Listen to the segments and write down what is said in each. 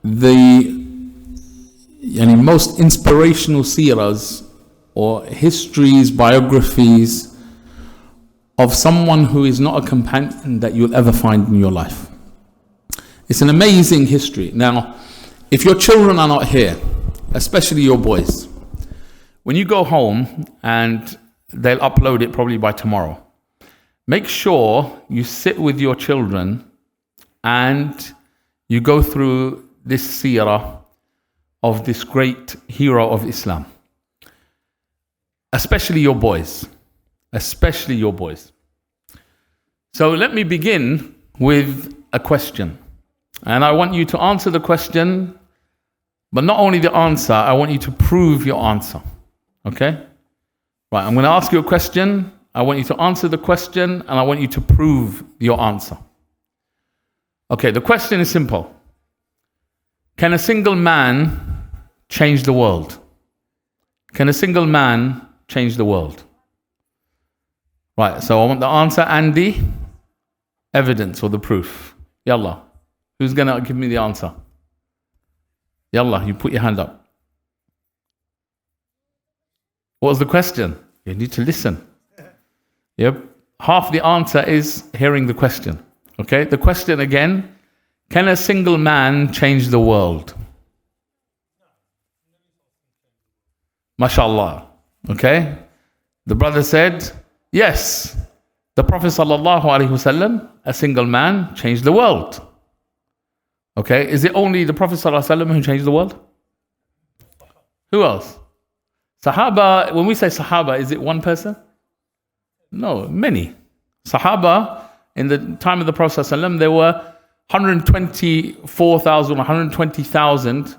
the most inspirational seerahs or histories, biographies of someone who is not a companion that you'll ever find in your life. It's an amazing history. Now, if your children are not here, especially your boys, when you go home, and they'll upload it probably by tomorrow, make sure you sit with your children and you go through this seerah of this great hero of Islam. Especially your boys. Especially your boys. So let me begin with a question. And I want you to answer the question, but not only the answer, I want you to prove your answer. Okay? Right, I'm going to ask you a question. I want you to answer the question, and I want you to prove your answer. Okay, the question is simple. Can a single man change the world? Can a single man change the world? Right, so I want the answer and the evidence or the proof. Yallah. Who's going to give me the answer? Yallah, you put your hand up. What was the question? You need to listen. Yep. Half the answer is hearing the question. Okay, the question again, can a single man change the world? MashaAllah. Okay, the brother said, yes, the Prophet ﷺ, a single man, changed the world. Okay, is it only the Prophet ﷺ who changed the world? Who else? Sahaba, when we say Sahaba, is it one person? No, many. Sahaba, in the time of the Prophet ﷺ, there were 124,000, 120,000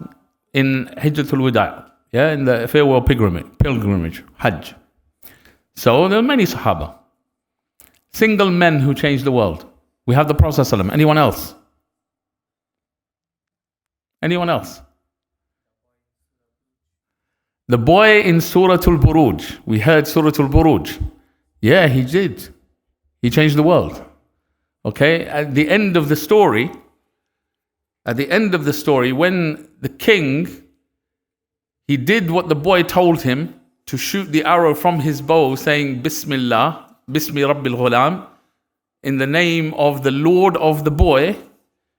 in Hijjatul Wada', in the farewell pilgrimage, Hajj. So there are many Sahaba. Single men who changed the world. We have the Prophet ﷺ. Anyone else? Anyone else? The boy in Surah Al-Buruj. We heard Surah Al-Buruj. Yeah, he did. He changed the world. Okay, at the end of the story, when the king, he did what the boy told him, to shoot the arrow from his bow, saying, Bismillah, Bismi Rabbil Ghulam, in the name of the Lord of the boy.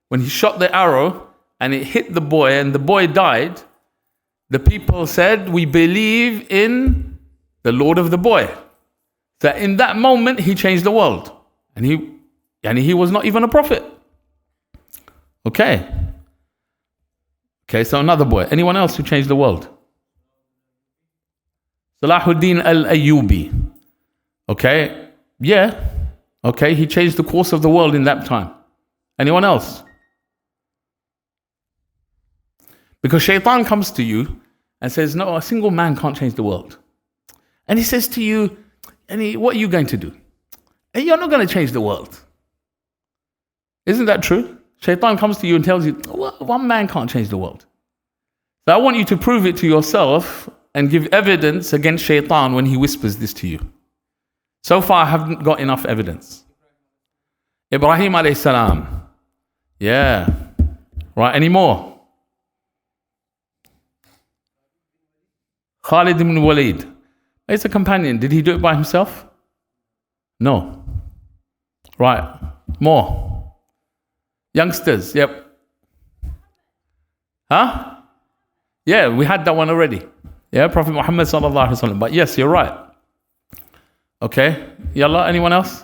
When he shot the arrow and it hit the boy and the boy died, the people said, we believe in the Lord of the boy. So in that moment, he changed the world. And he was not even a prophet. Okay, so another boy. Anyone else who changed the world? Salahuddin al-Ayyubi. Okay, yeah. Okay, he changed the course of the world in that time. Anyone else? Because shaitan comes to you and says, no, a single man can't change the world. And he says to you, what are you going to do? And you're not going to change the world. Isn't that true? Shaitan comes to you and tells you, well, one man can't change the world. So I want you to prove it to yourself and give evidence against shaitan when he whispers this to you. So far, I haven't got enough evidence. Ibrahim alayhi salam. Yeah. Right, any more? Khalid ibn Walid. He's a companion. Did he do it by himself? No. Right, more. Youngsters, yep. Huh? Yeah, we had that one already. Yeah, Prophet Muhammad sallallahu alaihi wasallam. But yes, you're right. Okay, yallah, anyone else?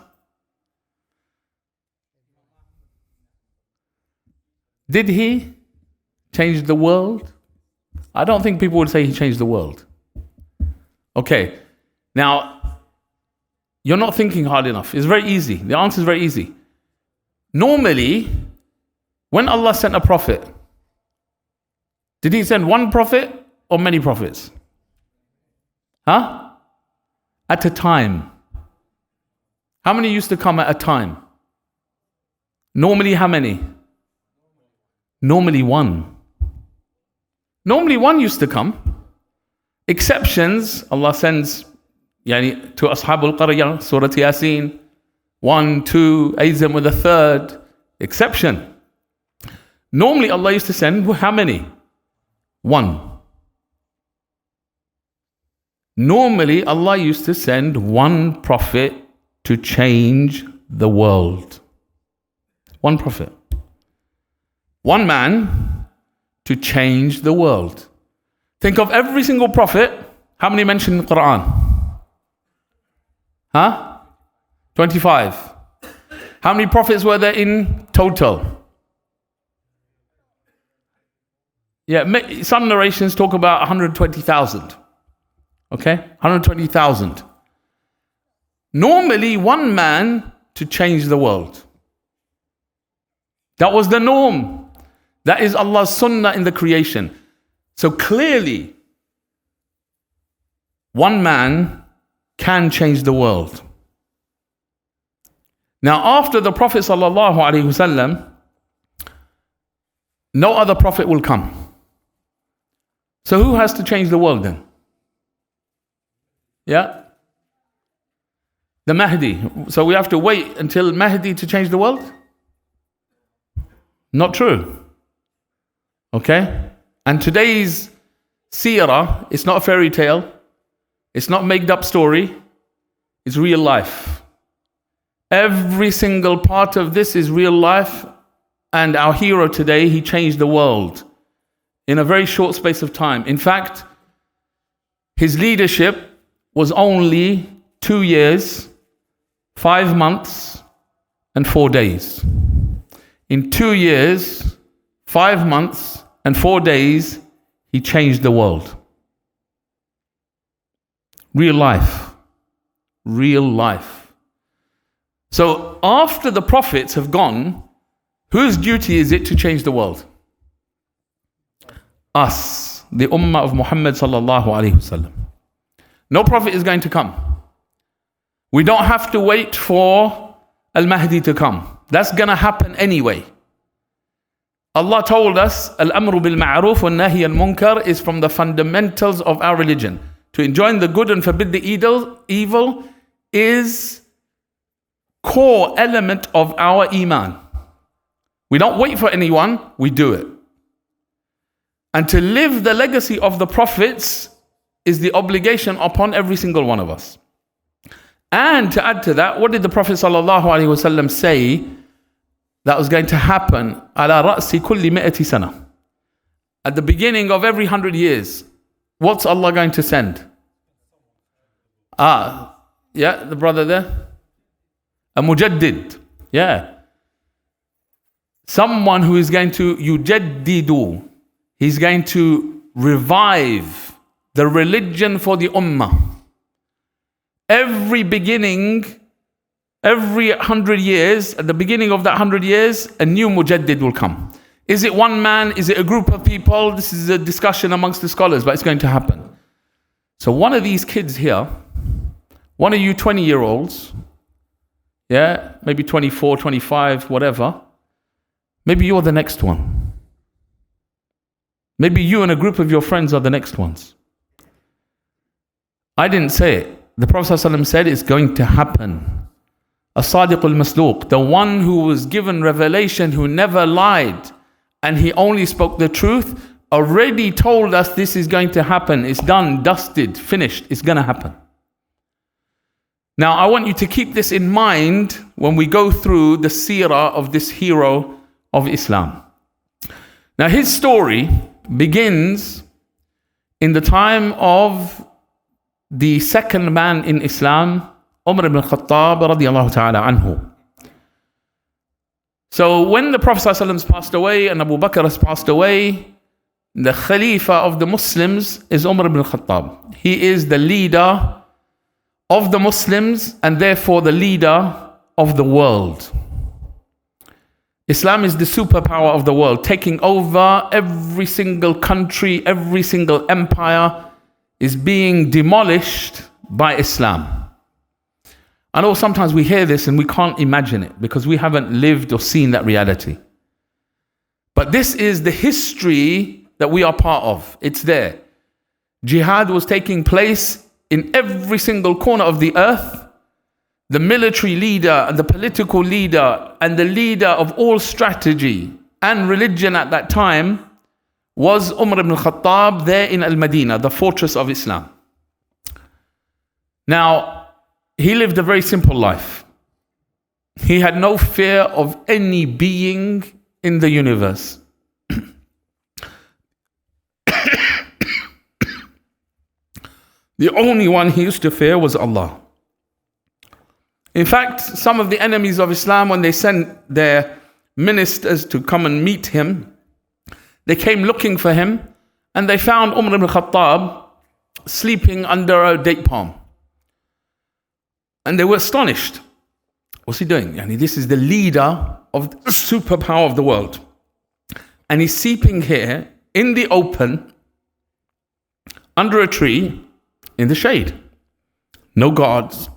Did he change the world? I don't think people would say he changed the world. Okay, now, you're not thinking hard enough. It's very easy. The answer is very easy. Normally, when Allah sent a prophet, did he send one prophet or many prophets? Huh? At a time. How many used to come at a time? Normally, how many? Normally one. Normally one used to come. Exceptions, Allah sends to Ashabul Qaryah, Surah Yasin, 1, 2, aids them with a third. Exception. Normally Allah used to send how many? One. Normally Allah used to send one prophet to change the world. One prophet. One man to change the world. Think of every single prophet. How many mentioned in the Quran? 25. How many prophets were there in total? Yeah, some narrations talk about 120,000. Okay, 120,000. Normally, one man to change the world. That was the norm. That is Allah's sunnah in the creation. So clearly, one man can change the world. Now, after the Prophet ﷺ, no other prophet will come. So who has to change the world then? Yeah? The Mahdi. So we have to wait until Mahdi to change the world? Not true. Okay? And today's seerah, it's not a fairy tale. It's not made up story. It's real life. Every single part of this is real life. And our hero today, he changed the world in a very short space of time. In fact, his leadership was only 2 years, 5 months, and 4 days. In 2 years, 5 months, and 4 days, he changed the world. Real life. Real life. So after the prophets have gone, whose duty is it to change the world? Us, the ummah of Muhammad sallallahu alaihi wasallam. No prophet is going to come. We don't have to wait for Al-Mahdi to come. That's going to happen anyway. Allah told us, Al-Amru bil-Ma'ruf wal-Nahi al-Munkar is from the fundamentals of our religion. To enjoin the good and forbid the evil is core element of our iman. We don't wait for anyone, we do it. And to live the legacy of the prophets is the obligation upon every single one of us. And to add to that, what did the Prophet ﷺ say that was going to happen? Ala ra'si kulli mi'ati sana. At the beginning of every 100 years, what's Allah going to send? Yeah, the brother there. A mujaddid. Yeah. Someone who is going to yujaddidu. He's going to revive the religion for the ummah. Every beginning, every 100 years, at the beginning of that 100 years, a new mujaddid will come. Is it one man? Is it a group of people? This is a discussion amongst the scholars, but it's going to happen. So one of these kids here, one of you 20-year-olds, yeah, maybe 24, 25, whatever, maybe you're the next one. Maybe you and a group of your friends are the next ones. I didn't say it. The Prophet ﷺ said it's going to happen. As-Sadiq al-Masduq, the one who was given revelation, who never lied, and he only spoke the truth, already told us this is going to happen. It's done, dusted, finished. It's going to happen. Now, I want you to keep this in mind when we go through the seerah of this hero of Islam. Now, his story begins in the time of the second man in Islam, Umar ibn Khattab radiyallahu ta'ala anhu. So when the Prophet ﷺ passed away and Abu Bakr has passed away, the Khalifa of the Muslims is Umar ibn Khattab. He is the leader of the Muslims and therefore the leader of the world. Islam is the superpower of the world, taking over every single country, every single empire is being demolished by Islam. I know sometimes we hear this and we can't imagine it because we haven't lived or seen that reality. But this is the history that we are part of. It's there. Jihad was taking place in every single corner of the earth. The military leader and the political leader and the leader of all strategy and religion at that time was Umar ibn Khattab there in Al-Madinah, the fortress of Islam. Now, he lived a very simple life. He had no fear of any being in the universe. The only one he used to fear was Allah. In fact, some of the enemies of Islam, when they sent their ministers to come and meet him, they came looking for him and they found Umar ibn Khattab sleeping under a date palm. And they were astonished. What's he doing? Yani, this is the leader of the superpower of the world. And he's sleeping here in the open, under a tree, in the shade. No guards.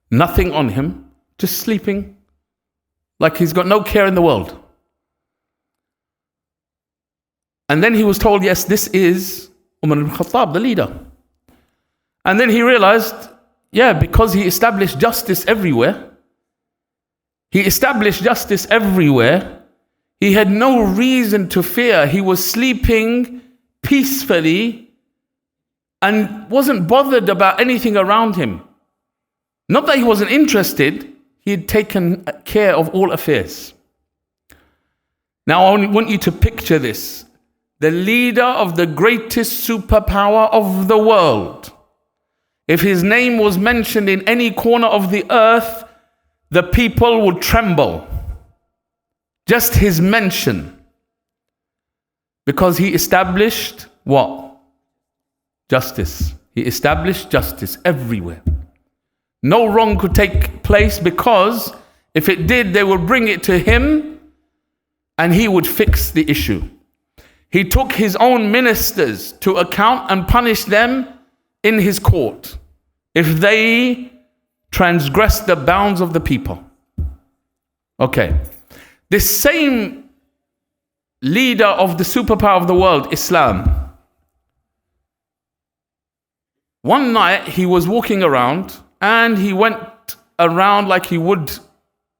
Nothing on him. Just sleeping like he's got no care in the world. And then he was told, yes, this is Umar ibn Khattab, the leader. And then he realized, yeah, because he established justice everywhere, he had no reason to fear. He was sleeping peacefully and wasn't bothered about anything around him. Not that he wasn't interested, he had taken care of all affairs. Now I want you to picture this. The leader of the greatest superpower of the world. If his name was mentioned in any corner of the earth, the people would tremble. Just his mention. Because he established what? Justice. He established justice everywhere. No wrong could take place, because if it did, they would bring it to him and he would fix the issue. He took his own ministers to account and punished them in his court if they transgressed the bounds of the people. Okay. This same leader of the superpower of the world, Islam, one night he was walking around and he went around like he would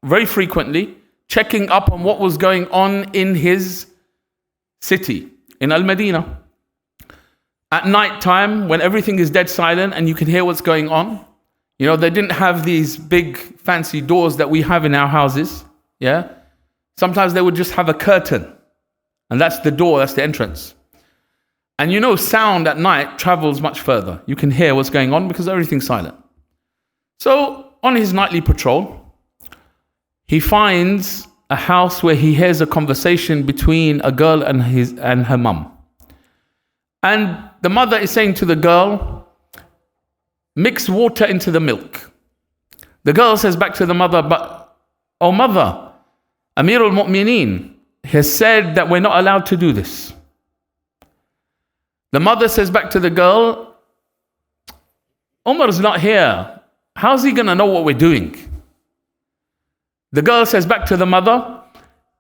very frequently, checking up on what was going on in his city, in Al-Madinah. At night time, when everything is dead silent and you can hear what's going on, you know, they didn't have these big fancy doors that we have in our houses. Yeah. Sometimes they would just have a curtain, and that's the door, that's the entrance. And you know, sound at night travels much further. You can hear what's going on because everything's silent. So on his nightly patrol, he finds a house where he hears a conversation between a girl and her mum. And the mother is saying to the girl, mix water into the milk. The girl says back to the mother, but, oh mother, Amir al-Mu'mineen has said that we're not allowed to do this. The mother says back to the girl, Umar's not here. How's he going to know what we're doing? The girl says back to the mother,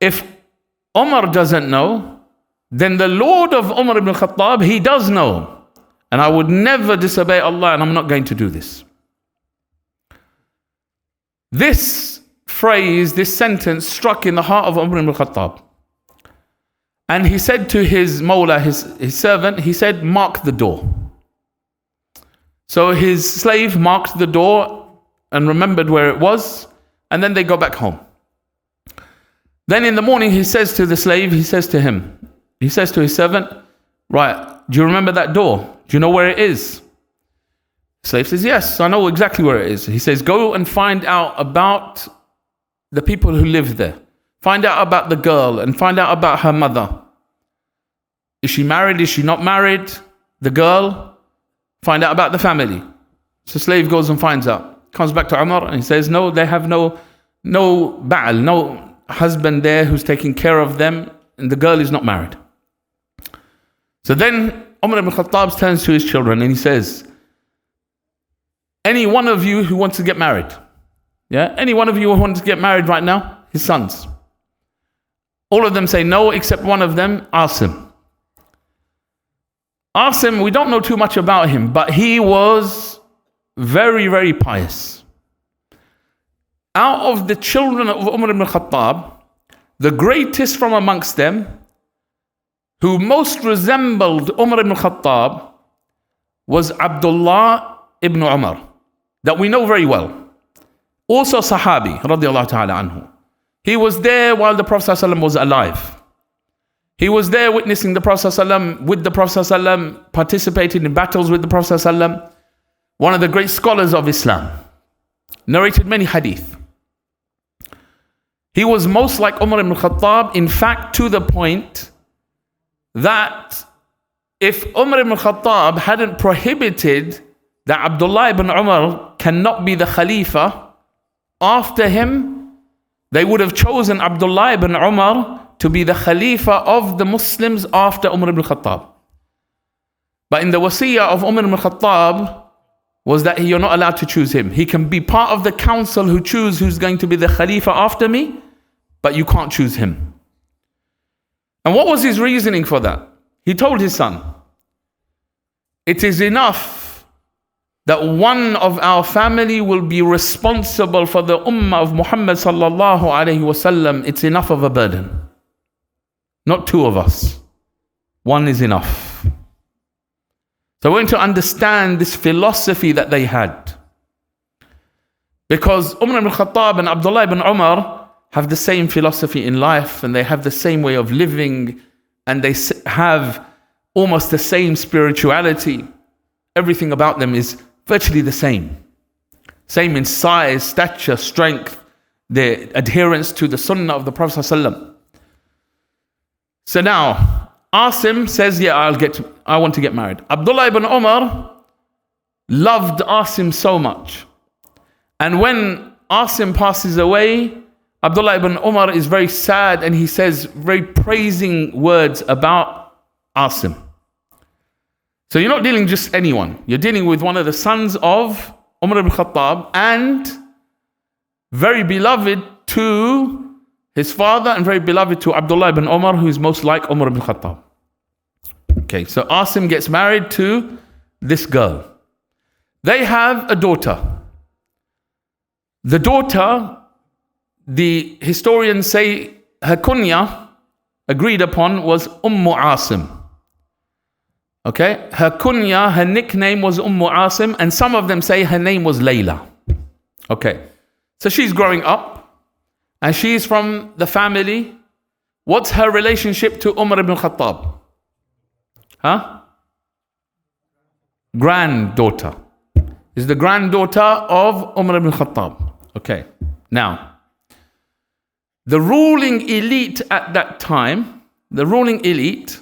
if Umar doesn't know, then the Lord of Umar ibn Khattab, he does know. And I would never disobey Allah, and I'm not going to do this. This phrase, this sentence struck in the heart of Umar ibn Khattab. And he said to his Mawla, his servant, he said, mark the door. So his slave marked the door and remembered where it was, and then they go back home. Then in the morning he says to the slave, he says to his servant, right, do you remember that door? Do you know where it is? The slave says, yes, I know exactly where it is. He says, go and find out about the people who live there. Find out about the girl and find out about her mother. Is she married? Is she not married? The girl. Find out about the family. So the slave goes and finds out. Comes back to Umar and he says, no, they have no ba'al, no husband there who's taking care of them, and the girl is not married. So then Umar ibn Khattab turns to his children and he says, any one of you who wants to get married? Yeah? Any one of you who wants to get married right now? His sons. All of them say no, except one of them, Asim. Asim, we don't know too much about him, but he was very, very pious. Out of the children of Umar ibn Khattab, the greatest from amongst them, who most resembled Umar ibn Khattab, was Abdullah ibn Umar, that we know very well. Also Sahabi, radiallahu ta'ala anhu. He was there while the Prophet ﷺ was alive. He was there witnessing the Prophet ﷺ, with the Prophet ﷺ, participating in battles with the Prophet ﷺ. One of the great scholars of Islam. Narrated many hadith. He was most like Umar ibn Khattab, in fact, to the point that if Umar ibn Khattab hadn't prohibited that Abdullah ibn Umar cannot be the Khalifa after him, they would have chosen Abdullah ibn Umar to be the Khalifa of the Muslims after Umar ibn Khattab. But in the wasiyah of Umar ibn Khattab was that you're not allowed to choose him. He can be part of the council who choose who's going to be the Khalifa after me, but you can't choose him. And what was his reasoning for that? He told his son, it is enough that one of our family will be responsible for the ummah of Muhammad sallallahu alayhi wasallam. It's enough of a burden. Not two of us. One is enough. So we're going to understand this philosophy that they had. Because Umar ibn Khattab and Abdullah ibn Umar have the same philosophy in life, and they have the same way of living, and they have almost the same spirituality. Everything about them is virtually the same. Same in size, stature, strength, their adherence to the sunnah of the Prophet ﷺ. So now, Asim says, yeah, I want to get married. Abdullah ibn Umar loved Asim so much. And when Asim passes away, Abdullah ibn Umar is very sad, and he says very praising words about Asim. So you're not dealing just anyone. You're dealing with one of the sons of Umar ibn Khattab, and very beloved to his father, and very beloved to Abdullah ibn Umar, who is most like Umar ibn Khattab. Okay, so Asim gets married to this girl. They have a daughter. The daughter, the historians say her kunya, agreed upon, was Asim. Okay, her kunya, her nickname was Asim, and some of them say her name was Layla. Okay, so she's growing up, and she's from the family. What's her relationship to Umar ibn Khattab? Granddaughter. Is the granddaughter of Umar ibn Khattab. Okay, now, the ruling elite at that time, the ruling elite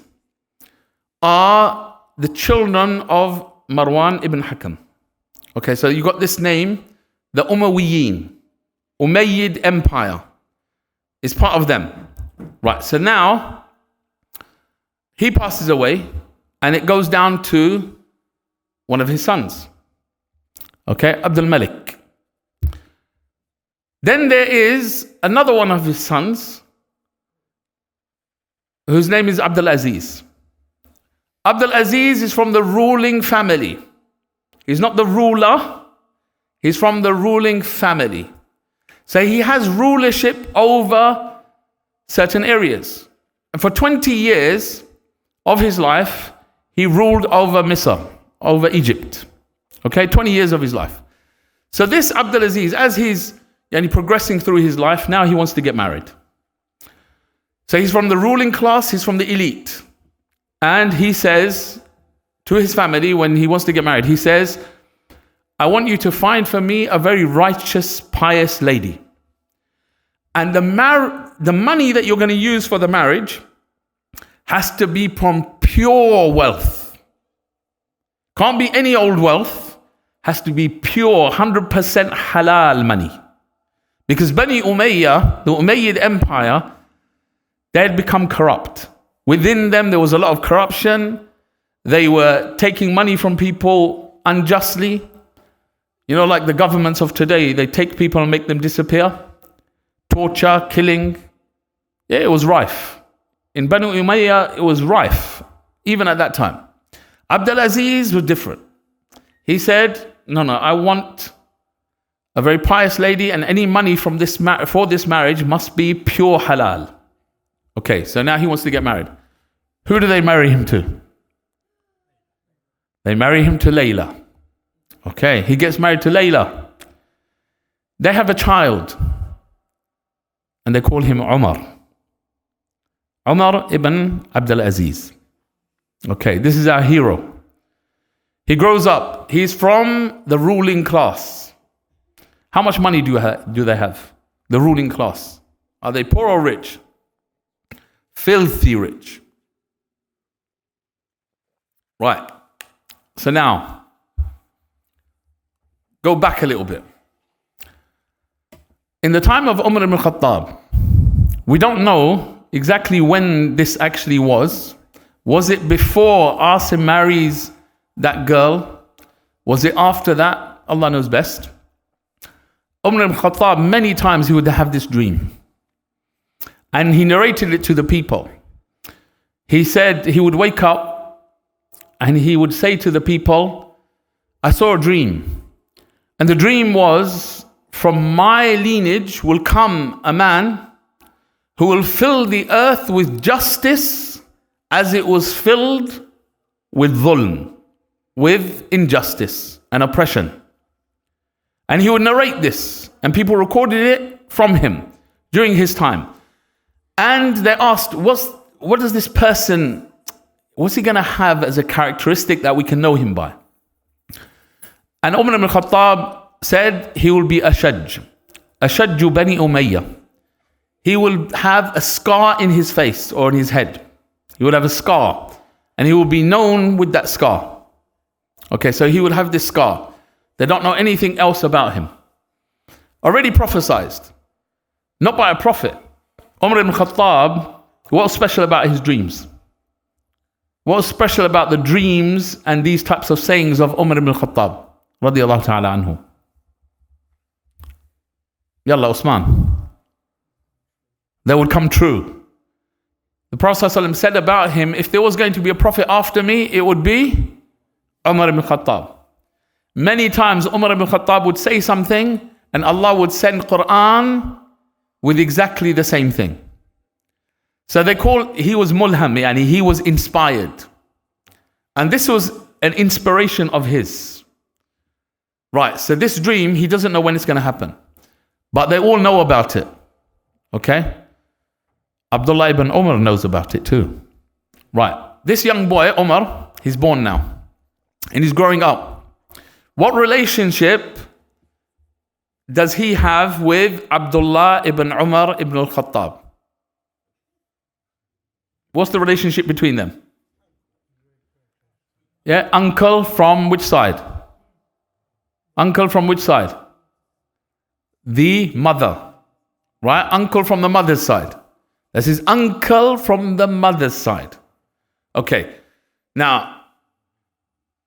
are the children of Marwan ibn Hakam. Okay, so you got this name, the Umayyin, Umayyad Empire is part of them. Right, so now he passes away, and it goes down to one of his sons. Okay, Abdul Malik. Then there is another one of his sons, whose name is Abdul Aziz. Abdul Aziz is from the ruling family. He's not the ruler, he's from the ruling family. So he has rulership over certain areas. And for 20 years of his life, he ruled over Misr, over Egypt. Okay, 20 years of his life. So this Abdul Aziz, as he's progressing through his life, now he wants to get married. So he's from the ruling class, he's from the elite. And he says to his family, when he wants to get married, he says, I want you to find for me a very righteous, pious lady. And the money that you're going to use for the marriage has to be from pure wealth. Can't be any old wealth. Has to be pure, 100% halal money. Because Bani Umayyah, the Umayyad Empire, they had become corrupt. Within them, there was a lot of corruption. They were taking money from people unjustly. You know, like the governments of today, they take people and make them disappear. Torture, killing. Yeah, it was rife. In Banu Umayyah, it was rife, even at that time. Abdul Aziz was different. He said, no, I want a very pious lady, and any money from for this marriage must be pure halal. Okay, so now he wants to get married. Who do they marry him to? They marry him to Layla. Okay, he gets married to Layla. They have a child. And they call him Umar. Umar ibn Abdul Aziz. Okay, this is our hero. He grows up. He's from the ruling class. How much money do they have? The ruling class. Are they poor or rich? Filthy rich. Right. So now, go back a little bit. In the time of Umar ibn Khattab, we don't know exactly when this actually was. Was it before Asim marries that girl? Was it after that? Allah knows best. Umar ibn Khattab, many times he would have this dream. And he narrated it to the people. He said he would wake up and he would say to the people, I saw a dream. And the dream was, from my lineage will come a man who will fill the earth with justice as it was filled with dhulm, with injustice and oppression. And he would narrate this, and people recorded it from him during his time. And they asked, what does this person, what's he going to have as a characteristic that we can know him by? And Umar ibn Khattab said he will be Ashaj Bani Umayyah. He will have a scar in his face or in his head. He will have a scar, and he will be known with that scar. Okay, so he will have this scar. They don't know anything else about him. Already prophesied, not by a prophet. Umar ibn Khattab, what was special about his dreams? What was special about the dreams and these types of sayings of Umar ibn Khattab? Radiyallahu ta'ala anhu. Yalla Usman. They would come true. The Prophet ﷺ said about him, if there was going to be a prophet after me, it would be Umar ibn Khattab. Many times Umar ibn Khattab would say something and Allah would send Quran with exactly the same thing. So he was mulham, yani he was inspired. And this was an inspiration of his. Right, so this dream, he doesn't know when it's going to happen. But they all know about it. Okay? Abdullah ibn Umar knows about it too. Right, this young boy, Umar, he's born now. And he's growing up. What relationship does he have with Abdullah ibn Umar ibn al-Khattab? What's the relationship between them? Yeah, uncle from which side? Uncle from which side? The mother. Right? Uncle from the mother's side. That's his uncle from the mother's side. Okay. Now,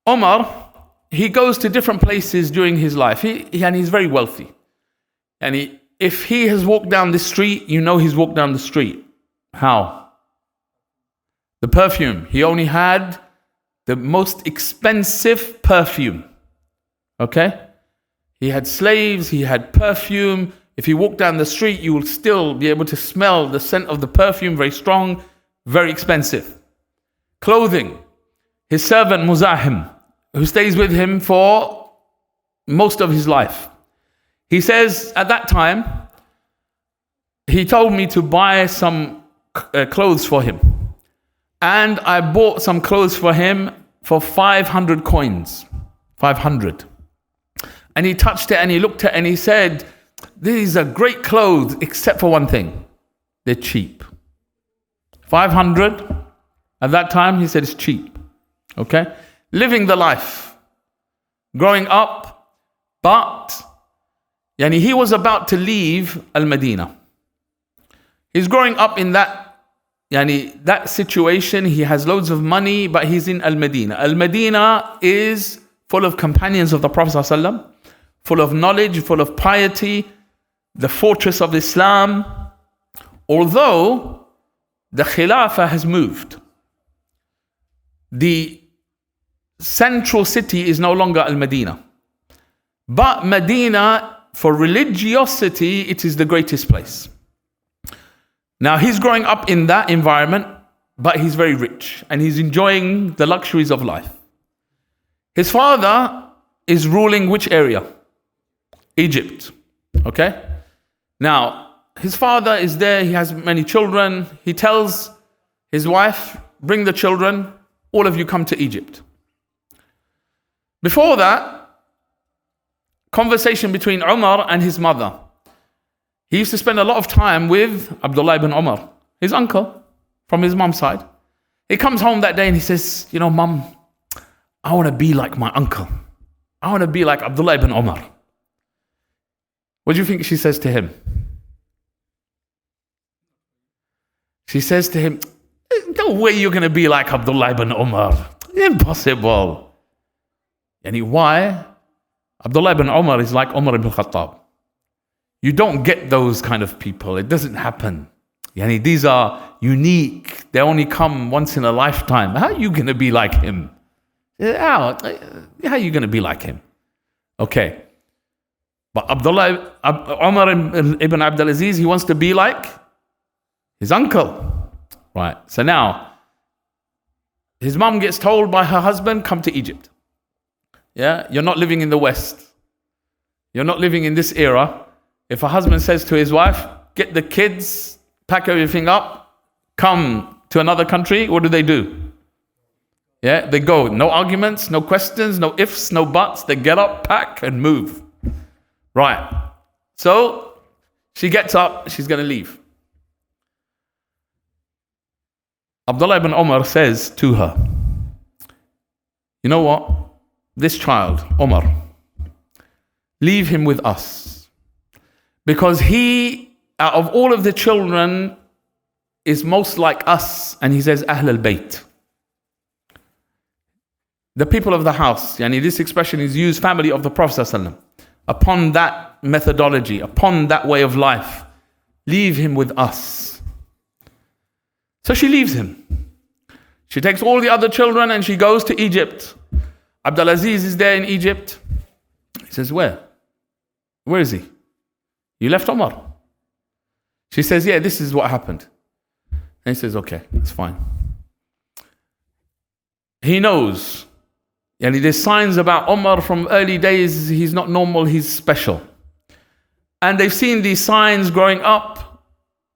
Umar, he goes to different places during his life. And he's very wealthy. And if he has walked down the street, you know he's walked down the street. How? The perfume. He only had the most expensive perfume. Okay? He had slaves, he had perfume. If he walked down the street, you will still be able to smell the scent of the perfume, very strong, very expensive. Clothing. His servant Muzahim, who stays with him for most of his life. He says, at that time, he told me to buy some clothes for him. And I bought some clothes for him for 500 coins. 500. And he touched it and he looked at it and he said, these are great clothes except for one thing. They're cheap. 500. At that time, he said it's cheap. Okay? Living the life. Growing up. But he was about to leave Al-Madinah. He's growing up in that situation. He has loads of money, but he's in Al-Madinah. Al-Madinah is full of companions of the Prophet ﷺ, full of knowledge, full of piety, the fortress of Islam. Although the Khilafah has moved, the central city is no longer Al-Madinah. But Medina, for religiosity, it is the greatest place. Now he's growing up in that environment, but he's very rich and he's enjoying the luxuries of life. His father is ruling which area? Egypt. Okay? Now, his father is there, he has many children. He tells his wife, bring the children, all of you come to Egypt. Before that, conversation between Umar and his mother. He used to spend a lot of time with Abdullah ibn Umar, his uncle from his mum's side. He comes home that day and he says, you know, Mum, I want to be like my uncle. I want to be like Abdullah ibn Umar. What do you think she says to him? She says to him, no way you're going to be like Abdullah ibn Umar. Impossible. And why? Abdullah ibn Umar is like Umar ibn Khattab. You don't get those kind of people. It doesn't happen. These are unique. They only come once in a lifetime. How are you going to be like him? How are you going to be like him? Okay. But Umar ibn Abdul Aziz, he wants to be like his uncle. Right. So now, his mom gets told by her husband, come to Egypt. Yeah, you're not living in the West. You're not living in this era. If a husband says to his wife, get the kids, pack everything up, come to another country, what do? Yeah, they go. No arguments, no questions, no ifs, no buts. They get up, pack, and move. Right. So she gets up, she's going to leave. Abdullah ibn Umar says to her, you know what? This child, Umar, leave him with us. Because he, out of all of the children, is most like us. And he says, Ahl al-Bayt. The people of the house. This expression is used, family of the Prophet ﷺ. Upon that methodology, upon that way of life, leave him with us. So she leaves him. She takes all the other children and she goes to Egypt. Abdul Aziz is there in Egypt. He says, where? Where is he? You left Umar. She says, yeah, this is what happened. And he says, okay, that's fine. He knows. And there's signs about Umar from early days. He's not normal, he's special. And they've seen these signs growing up.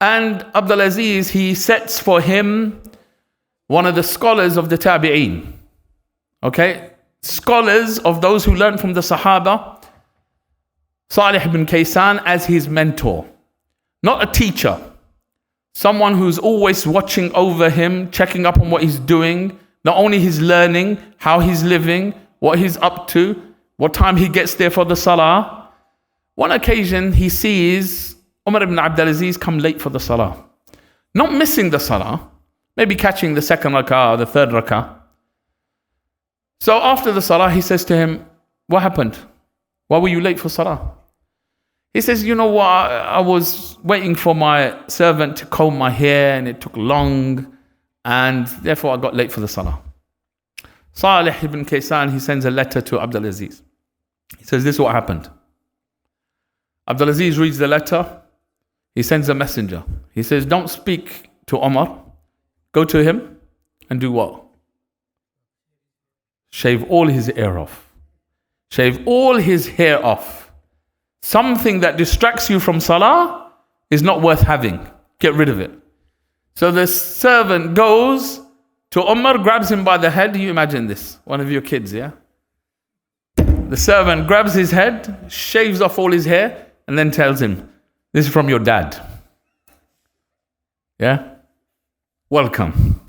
And Abdul Aziz, he sets for him one of the scholars of the Tabi'een. Okay? Scholars of those who learned from the Sahaba, Salih ibn Kaysan, as his mentor. Not a teacher. Someone who's always watching over him, checking up on what he's doing, not only his learning, how he's living, what he's up to, what time he gets there for the salah. One occasion he sees Umar ibn Abdul Aziz come late for the salah. Not missing the salah, maybe catching the second rak'ah or the third rak'ah. So after the salah, he says to him, what happened? Why were you late for salah? He says, you know what, I was waiting for my servant to comb my hair and it took long and therefore I got late for the salah. Salih ibn Kaysan, he sends a letter to Abdul Aziz. He says, this is what happened. Abdul Aziz reads the letter. He sends a messenger. He says, don't speak to Umar. Go to him and do what? Shave all his hair off. Shave all his hair off. Something that distracts you from salah is not worth having. Get rid of it. So the servant goes to Umar, grabs him by the head. You imagine this, one of your kids, yeah? The servant grabs his head, shaves off all his hair, and then tells him, this is from your dad. Yeah? Welcome.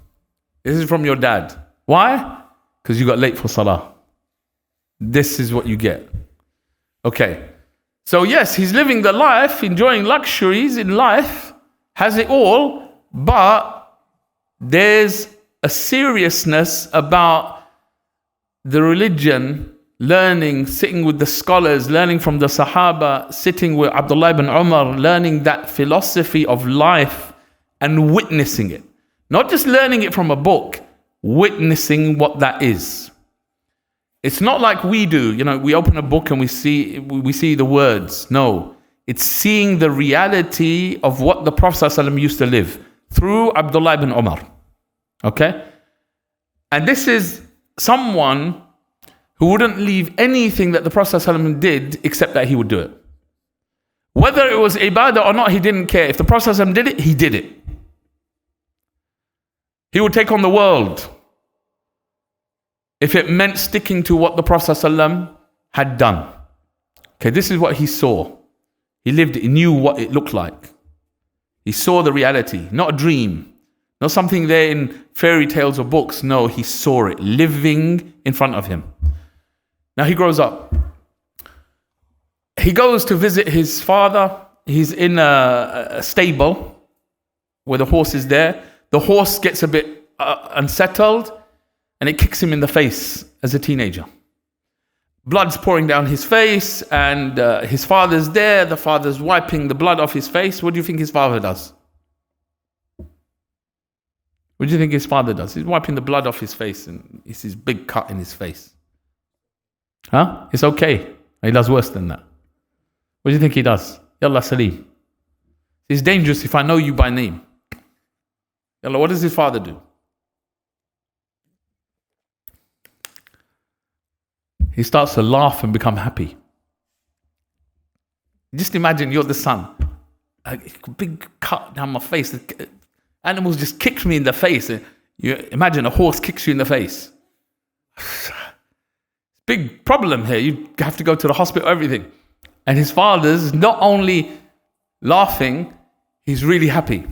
This is from your dad. Why? Because you got late for salah. This is what you get. Okay. So yes, he's living the life, enjoying luxuries in life, has it all, but there's a seriousness about the religion, learning, sitting with the scholars, learning from the Sahaba, sitting with Abdullah ibn Umar, learning that philosophy of life and witnessing it. Not just learning it from a book, witnessing what that is. It's not like we do, we open a book and we see the words. No, It's seeing the reality of what the Prophet ﷺ used to live through Abdullah ibn Umar. Okay? And this is someone who wouldn't leave anything that the Prophet ﷺ did except that he would do it. Whether it was ibadah or not, he didn't care. If the Prophet ﷺ did it, he did it. He would take on the world if it meant sticking to what the Prophet ﷺ had done. Okay, this is what he saw. He lived it, he knew what it looked like. He saw the reality, not a dream, not something there in fairy tales or books. No, he saw it living in front of him. Now he grows up. He goes to visit his father. He's in a stable where the horse is there. The horse gets a bit unsettled and it kicks him in the face as a teenager. Blood's pouring down his face and his father's there. The father's wiping the blood off his face. What do you think his father does? What do you think his father does? He's wiping the blood off his face and it's his big cut in his face. Huh? It's okay. He does worse than that. What do you think he does? Yallah Salim. It's dangerous if I know you by name. Yallah, what does his father do? He starts to laugh and become happy. Just imagine you're the son. A big cut down my face. Animals just kicked me in the face. You imagine a horse kicks you in the face. Big problem here. You have to go to the hospital, everything. And his father's not only laughing, he's really happy.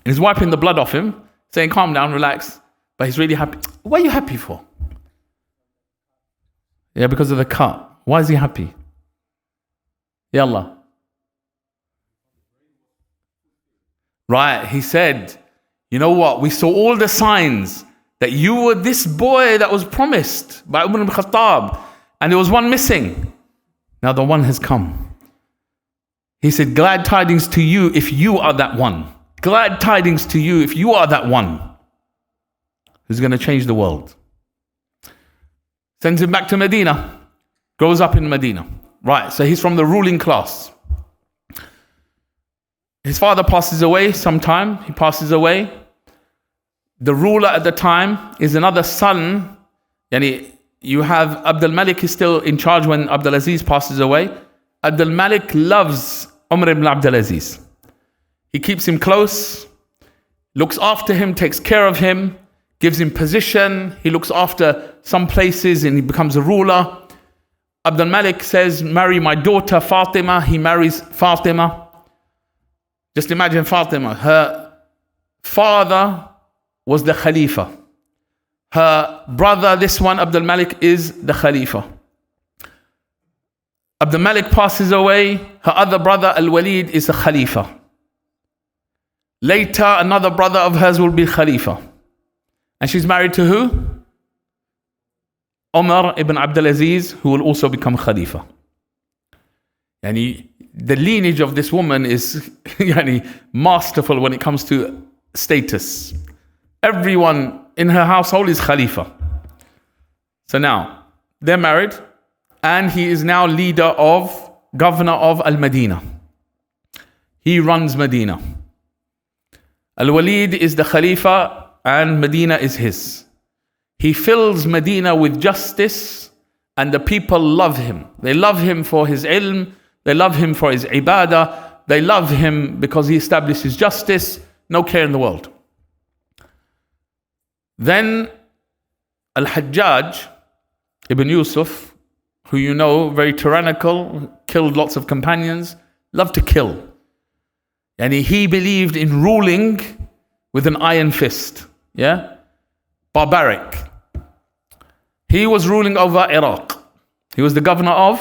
He's wiping the blood off him, saying, calm down, relax. But he's really happy. What are you happy for? Yeah, because of the cut. Why is he happy? Ya Allah. Right, he said, you know what? We saw all the signs that you were this boy that was promised by Umar ibn Khattab, and there was one missing. Now the one has come. He said, glad tidings to you if you are that one. Glad tidings to you if you are that one who's going to change the world. Sends him back to Medina. Grows up in Medina. Right, so he's from the ruling class. His father passes away sometime. He passes away. The ruler at the time is another son. Yani you have Abdul Malik is still in charge when Abdul Aziz passes away. Abdul Malik loves Umar ibn Abdul Aziz. He keeps him close, looks after him, takes care of him, gives him position. He looks after some places and he becomes a ruler. Abdul Malik says, marry my daughter Fatima. He marries Fatima. Just imagine Fatima. Her father was the Khalifa. Her brother, this one, Abdul Malik, is the Khalifa. Abdul Malik passes away. Her other brother, Al-Walid, is a Khalifa. Later, another brother of hers will be Khalifa. And she's married to who? Umar ibn Abdul Aziz, who will also become Khalifa. And the lineage of this woman is masterful when it comes to status. Everyone in her household is Khalifa. So now, they're married, and he is now governor of Al-Madinah. He runs Medina. Al-Walid is the Khalifa, and Medina is his. He fills Medina with justice, and the people love him. They love him for his ilm, they love him for his ibadah, they love him because he establishes justice, no care in the world. Then Al-Hajjaj ibn Yusuf, who you know, very tyrannical, killed lots of companions, loved to kill. And he believed in ruling with an iron fist. Yeah? Barbaric. He was ruling over Iraq. He was the governor of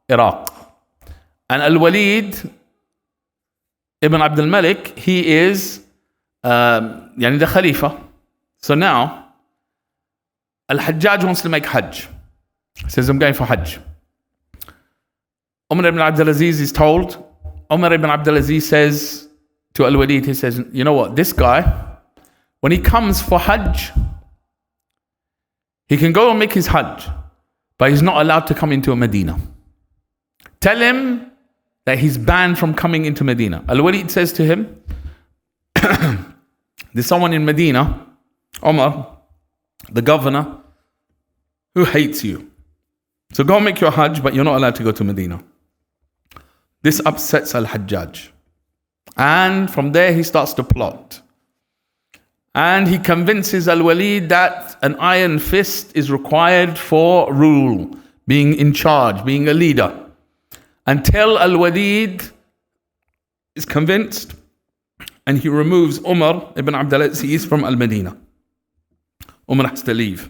Iraq. And Al-Walid ibn Abdul Malik, he is the Khalifa. So now, Al-Hajjaj wants to make Hajj. He says, I'm going for Hajj. Umar ibn Abdul Aziz is told. Umar ibn Abdul Aziz says to Al-Walid, he says, you know what, this guy, when he comes for Hajj, he can go and make his Hajj, but he's not allowed to come into a Medina. Tell him that he's banned from coming into Medina. Al-Walid says to him, there's someone in Medina, Umar, the governor, who hates you. So go make your Hajj, but you're not allowed to go to Medina. This upsets Al-Hajjaj. And from there he starts to plot. And he convinces Al-Walid that an iron fist is required for rule, being in charge, being a leader. Until Al-Walid is convinced, and he removes Umar ibn Abdul Aziz from Al-Madinah. Umar has to leave.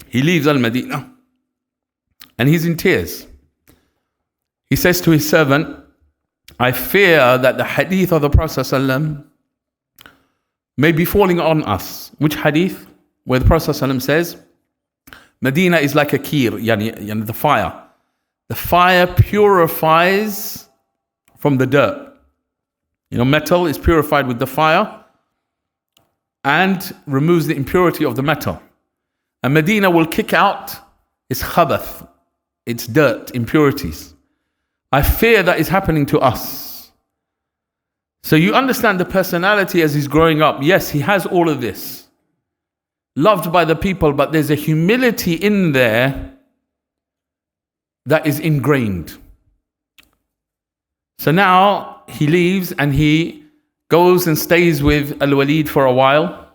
He leaves Al-Madinah and he's in tears. He says to his servant, I fear that the hadith of the Prophet ﷺ may be falling on us. Which hadith? Where the Prophet ﷺ says, Medina is like a kir, yani the fire. The fire purifies from the dirt. Metal is purified with the fire and removes the impurity of the metal. And Medina will kick out its khabath, its dirt, impurities. I fear that is happening to us. So you understand the personality as he's growing up. Yes, he has all of this. Loved by the people, but there's a humility in there that is ingrained. So now he leaves and he goes and stays with Al-Walid for a while,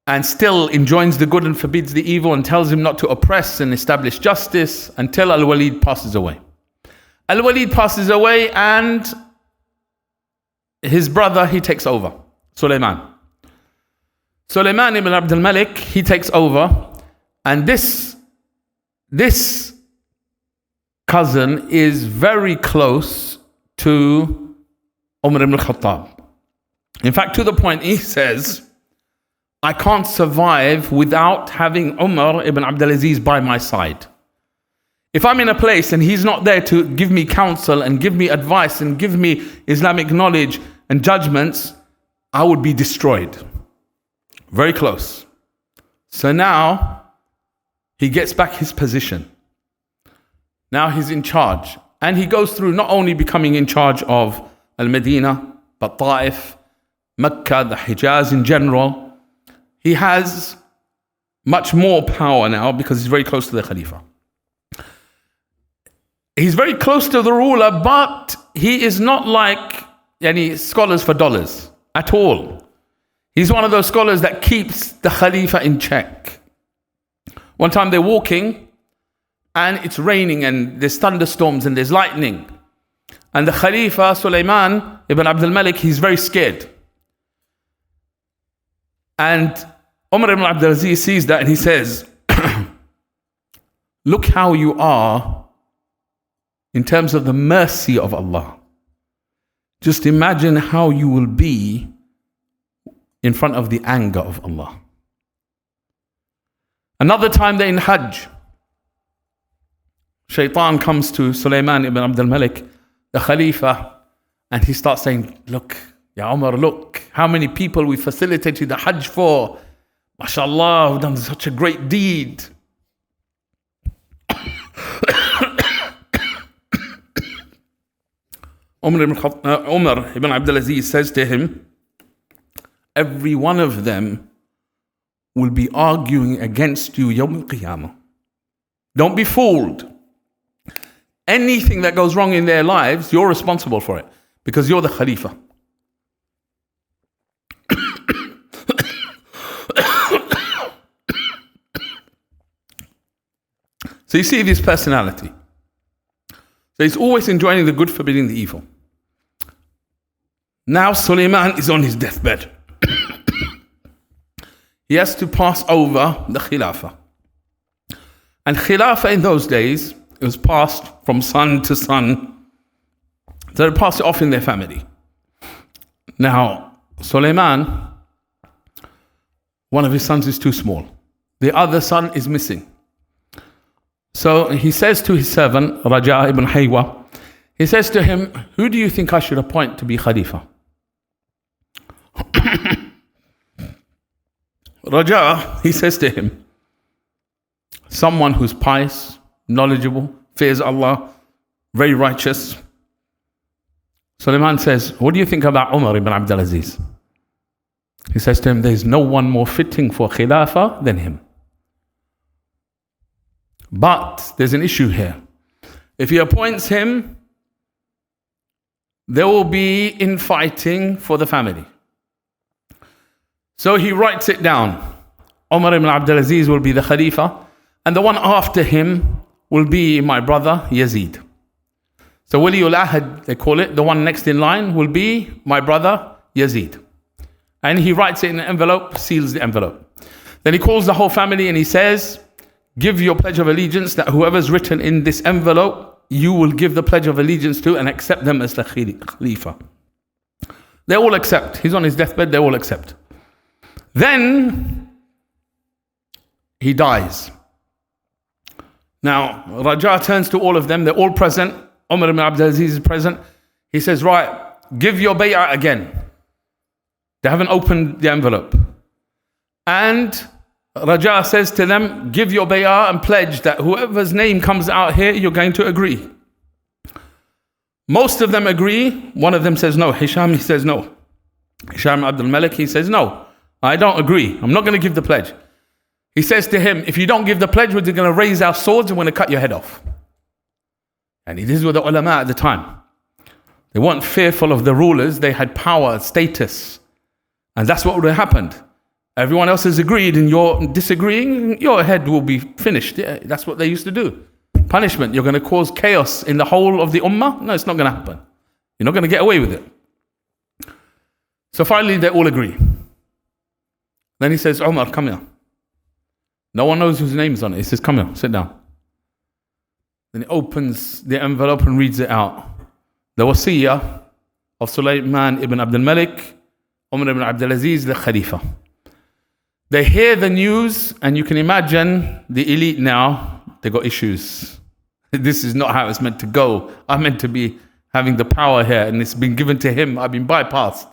and still enjoins the good and forbids the evil and tells him not to oppress and establish justice until Al-Walid passes away. Al-Walid passes away and his brother, he takes over, Sulaiman. Sulaiman ibn Abdul Malik, he takes over, and this cousin is very close to Umar ibn Khattab. In fact, to the point he says, I can't survive without having Umar ibn Abdul Aziz by my side. If I'm in a place and he's not there to give me counsel and give me advice and give me Islamic knowledge and judgments, I would be destroyed. Very close. So now he gets back his position. Now he's in charge. And he goes through not only becoming in charge of Al-Madinah, but Ta'if, Mecca, the Hijaz in general. He has much more power now because he's very close to the Khalifa. He's very close to the ruler, but he is not like any scholars for dollars at all. He's one of those scholars that keeps the Khalifa in check. One time they're walking and it's raining and there's thunderstorms and there's lightning. And the Khalifa, Sulaiman ibn Abdul Malik, he's very scared. And Umar ibn Abdul Aziz sees that and he says, look how you are in terms of the mercy of Allah. Just imagine how you will be in front of the anger of Allah. Another time they're in Hajj. Shaitan comes to Sulaiman ibn Abdul Malik, the Khalifa, and he starts saying, look, Ya Umar, look, how many people we facilitated the Hajj for. MashaAllah, we've done such a great deed. Umar ibn Abdul Aziz says to him, every one of them will be arguing against you Yawm al-Qiyamah. Don't be fooled. Anything that goes wrong in their lives, you're responsible for it because you're the Khalifa. So you see this personality. So he's always enjoying the good, forbidding the evil. Now Sulaiman is on his deathbed. He has to pass over the Khilafah. And Khilafah in those days, it was passed from son to son. So they passed it off in their family. Now, Sulaiman, one of his sons is too small. The other son is missing. So he says to his servant, Raja ibn Haywa, he says to him, who do you think I should appoint to be Khalifa? Raja, he says to him, someone who's pious, knowledgeable, fears Allah, very righteous. So the man says, what do you think about Umar ibn Abdul Aziz? He says to him, there's no one more fitting for Khilafah than him. But there's an issue here. If he appoints him, there will be infighting for the family. So he writes it down. Umar ibn Abdul Aziz will be the Khalifa, and the one after him will be my brother Yazid. So Waliul Ahad, they call it, the one next in line will be my brother Yazid. And he writes it in an envelope, seals the envelope. Then he calls the whole family and he says, give your pledge of allegiance that whoever's written in this envelope, you will give the pledge of allegiance to and accept them as the Khalifa. They all accept. He's on his deathbed, they all accept. Then he dies. Now, Raja turns to all of them, they're all present. Umar ibn Abdul Aziz is present. He says, right, give your bay'ah again. They haven't opened the envelope. And Raja says to them, give your bay'ah and pledge that whoever's name comes out here, you're going to agree. Most of them agree. One of them says no. Hisham, he says no. Hisham Abdul Malik, he says no. I don't agree. I'm not going to give the pledge. He says to him, if you don't give the pledge, we're going to raise our swords and we're going to cut your head off. And these were the ulama at the time. They weren't fearful of the rulers. They had power, status. And that's what would have happened. Everyone else has agreed and you're disagreeing, your head will be finished. Yeah, that's what they used to do. Punishment. You're going to cause chaos in the whole of the ummah? No, it's not going to happen. You're not going to get away with it. So finally they all agree. Then he says, Umar, come here. No one knows whose name is on it. He says, come here, sit down. Then he opens the envelope and reads it out. The wasiyah of Sulaiman ibn Abdul Malik, Umar ibn Abdul Aziz, the Khalifa. They hear the news, and you can imagine the elite now, they got issues. This is not how it's meant to go. I'm meant to be having the power here, and it's been given to him. I've been bypassed.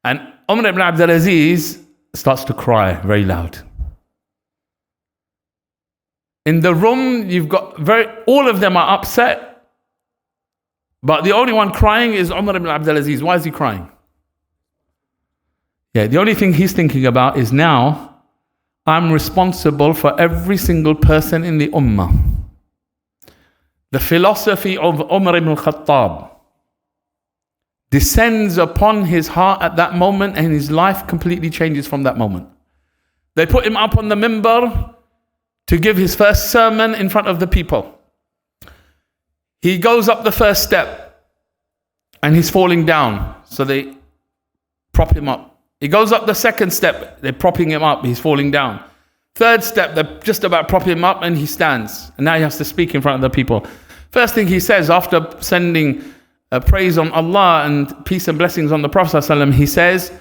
And Umar ibn Abdul Aziz starts to cry very loud. In the room, you've got all of them are upset, but the only one crying is Umar ibn Abdul Aziz. Why is he crying? Yeah, the only thing he's thinking about is now, I'm responsible for every single person in the ummah. The philosophy of Umar ibn Khattab descends upon his heart at that moment, and his life completely changes from that moment. They put him up on the minbar to give his first sermon in front of the people. He goes up the first step and he's falling down, so they prop him up. He goes up the second step, they're propping him up, he's falling down. Third step, they're just about propping him up and he stands. And now he has to speak in front of the people. First thing he says after sending praise on Allah and peace and blessings on the Prophet ﷺ, he says,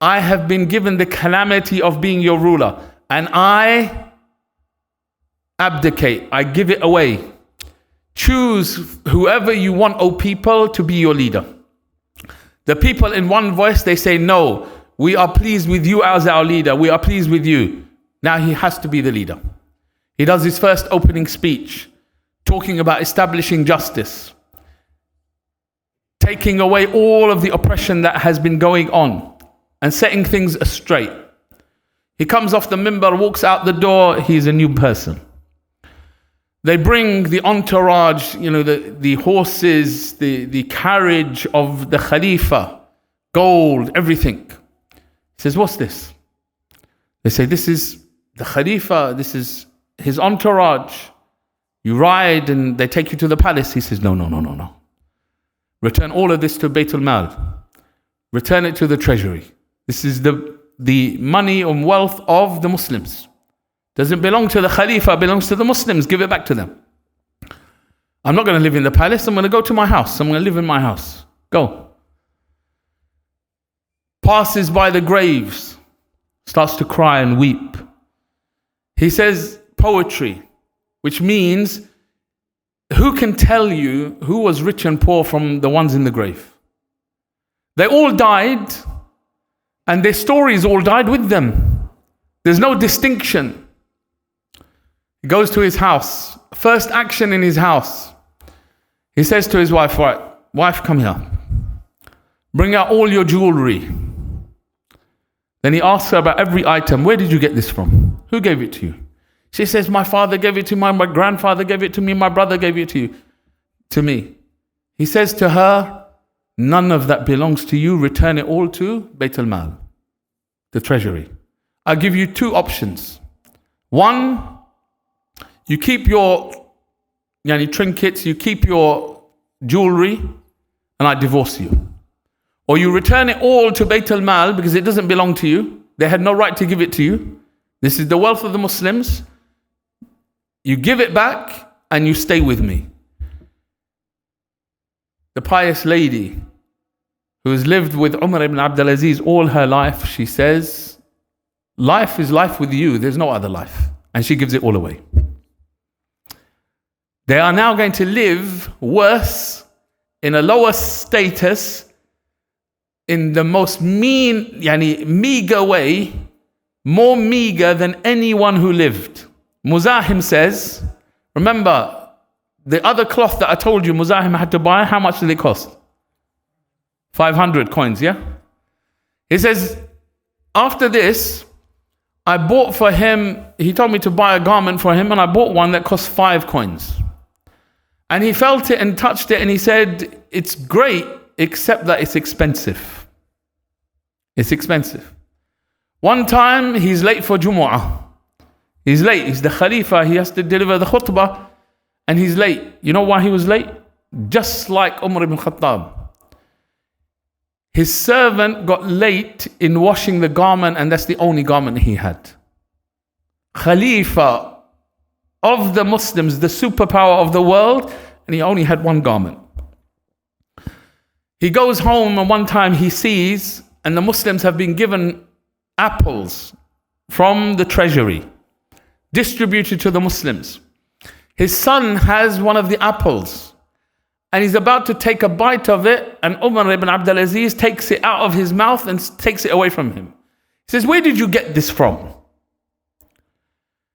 I have been given the calamity of being your ruler, and I abdicate, I give it away. Choose whoever you want, O people, to be your leader. The people in one voice, they say, no, we are pleased with you as our leader. We are pleased with you. Now he has to be the leader. He does his first opening speech, talking about establishing justice, taking away all of the oppression that has been going on and setting things straight. He comes off the minbar, walks out the door, he's a new person. They bring the entourage, the horses, the carriage of the Khalifa, gold, everything. He says, what's this? They say, this is the Khalifa, this is his entourage. You ride and they take you to the palace. He says, no. Return all of this to Bayt al-Mal. Return it to the treasury. This is the money and wealth of the Muslims. Doesn't belong to the Khalifa, belongs to the Muslims. Give it back to them. I'm not going to live in the palace. I'm going to go to my house. I'm going to live in my house. Go. Passes by the graves, starts to cry and weep. He says poetry, which means who can tell you who was rich and poor from the ones in the grave? They all died, and their stories all died with them. There's no distinction. He goes to his house. First action in his house. He says to his wife, right, wife, come here. Bring out all your jewelry. Then he asks her about every item. Where did you get this from? Who gave it to you? She says, my father gave it to me, my grandfather gave it to me, my brother gave it to me. He says to her, none of that belongs to you. Return it all to Bayt al-Mal, the treasury. I'll give you two options. One, you keep your trinkets, you keep your jewelry, and I divorce you. Or you return it all to Bayt al-Mal because it doesn't belong to you. They had no right to give it to you. This is the wealth of the Muslims. You give it back and you stay with me. The pious lady who has lived with Umar ibn Abdul Aziz all her life, she says, life is life with you. There's no other life. And she gives it all away. They are now going to live worse, in a lower status, in the most meager way, more meager than anyone who lived. Muzahim says, remember, the other cloth that I told you Muzahim had to buy, how much did it cost? 500 coins, yeah? He says, after this, I bought for him, he told me to buy a garment for him, and I bought one that cost 5 coins. And he felt it and touched it, and he said, it's great, except that it's expensive. It's expensive. One time, he's late for Jumu'ah. He's late. He's the Khalifa. He has to deliver the khutbah. And he's late. You know why he was late? Just like Umar ibn Khattab. His servant got late in washing the garment, and that's the only garment he had. Khalifa of the Muslims, the superpower of the world, and he only had one garment. He goes home, and one time he sees, and the Muslims have been given apples from the treasury, distributed to the Muslims. His son has one of the apples, and he's about to take a bite of it, and Umar ibn Abdul Aziz takes it out of his mouth and takes it away from him. He says, where did you get this from?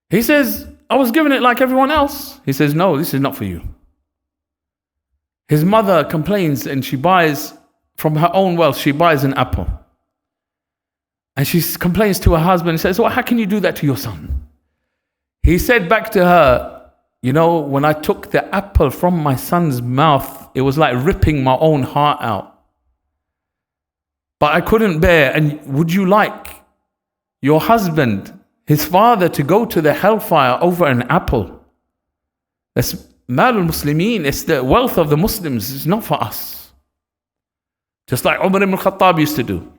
He says, I was given it like everyone else. He says, no, this is not for you. His mother complains, and she buys, from her own wealth, she buys an apple. And she complains to her husband and says, well, how can you do that to your son? He said back to her, you know, when I took the apple from my son's mouth, it was like ripping my own heart out. But I couldn't bear. And would you like your husband, his father, to go to the hellfire over an apple? That's Malul Muslimin. It's the wealth of the Muslims. It's not for us. Just like Umar ibn Khattab used to do.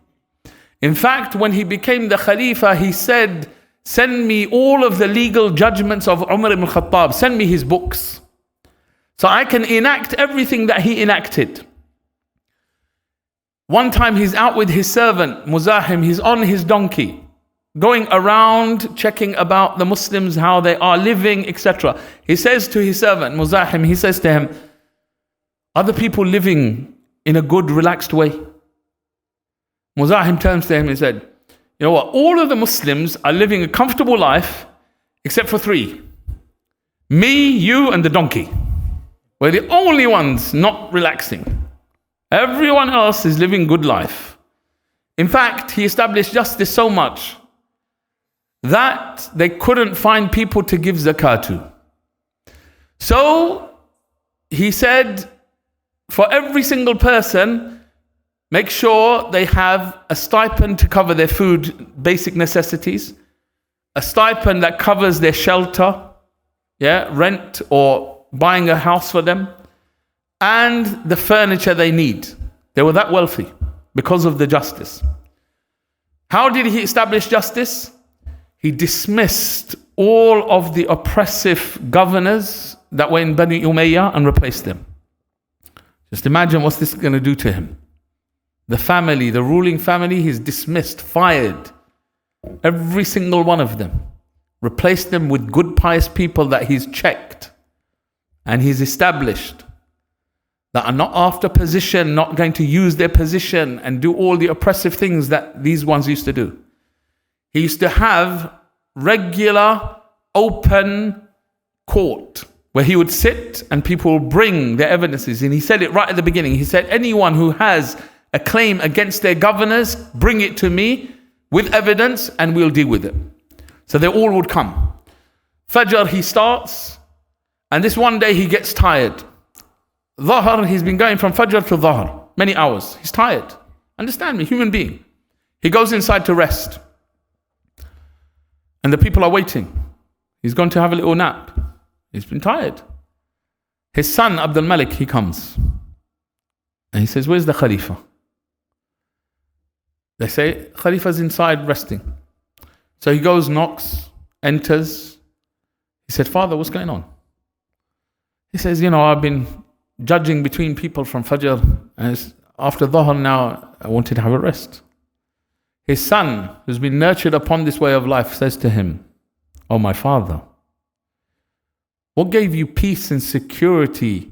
In fact, when he became the Khalifa, he said, send me all of the legal judgments of Umar ibn Khattab. Send me his books, so I can enact everything that he enacted. One time he's out with his servant, Muzahim. He's on his donkey, going around checking about the Muslims, how they are living, etc. He says to his servant, Muzahim, he says to him, are the people living in a good, relaxed way? Muzahim turns to him and said, you know what, all of the Muslims are living a comfortable life except for 3. Me, you, and the donkey. We're the only ones not relaxing. Everyone else is living good life. In fact, he established justice so much that they couldn't find people to give zakah to. So he said, for every single person, make sure they have a stipend to cover their food, basic necessities, a stipend that covers their shelter, rent or buying a house for them, and the furniture they need. They were that wealthy because of the justice. How did he establish justice? He dismissed all of the oppressive governors that were in Bani Umayyah and replaced them. Just imagine what's this going to do to him. The family, the ruling family, he's dismissed, fired. Every single one of them. Replaced them with good, pious people that he's checked. And he's established that are not after position, not going to use their position and do all the oppressive things that these ones used to do. He used to have regular, open court where he would sit and people will bring their evidences. And he said it right at the beginning. He said, anyone who has a claim against their governors, bring it to me with evidence and we'll deal with it. So they all would come. Fajr, he starts, and this one day he gets tired. Dhahr, he's been going from Fajr to Dhahr, many hours. He's tired. Understand me, human being. He goes inside to rest. And the people are waiting. He's gone to have a little nap. He's been tired. His son, Abdul Malik, he comes. And he says, where's the Khalifa? They say, Khalifa's inside resting. So he goes, knocks, enters. He said, Father, what's going on? He says, I've been judging between people from Fajr, and after Dhahr now, I wanted to have a rest. His son, who's been nurtured upon this way of life, says to him, oh, my father, what gave you peace and security